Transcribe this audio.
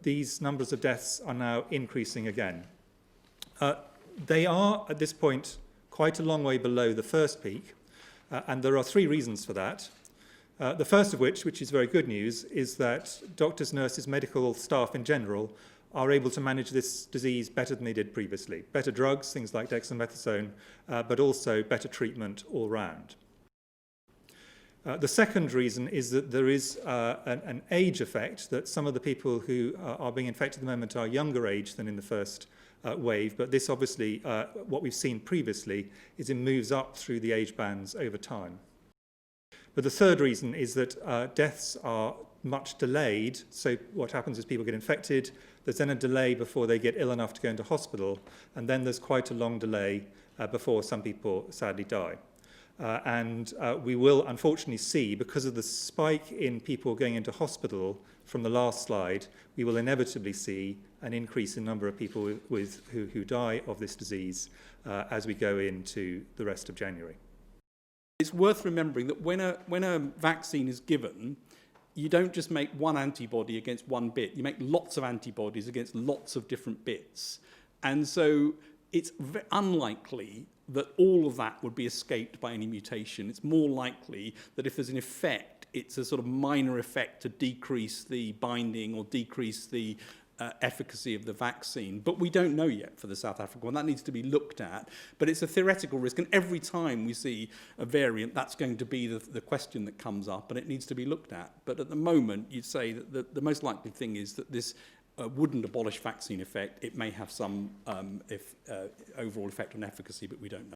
these numbers of deaths are now increasing again. They are, at this point, quite a long way below the first peak, and there are three reasons for that. The first of which is very good news, is that doctors, nurses, medical staff in general are able to manage this disease better than they did previously. Better drugs, things like dexamethasone, but also better treatment all round. The second reason is that there is an age effect, that some of the people who are being infected at the moment are younger age than in the first wave, but this obviously, what we've seen previously, is it moves up through the age bands over time. But the third reason is that deaths are much delayed. So what happens is people get infected, there's then a delay before they get ill enough to go into hospital, and then there's quite a long delay before some people sadly die. We will unfortunately see, because of the spike in people going into hospital from the last slide, we will inevitably see an increase in number of people who die of this disease as we go into the rest of January. It's worth remembering that when a vaccine is given, you don't just make one antibody against one bit. You make lots of antibodies against lots of different bits. And so it's unlikely that all of that would be escaped by any mutation. It's more likely that if there's an effect, it's a sort of minor effect to decrease the binding or decrease the efficacy of the vaccine. But we don't know yet for the South African one. That needs to be looked at. But it's a theoretical risk. And every time we see a variant, that's going to be the question that comes up, and it needs to be looked at. But at the moment, you'd say that the most likely thing is that this wouldn't abolish vaccine effect. It may have some overall effect on efficacy, but we don't know.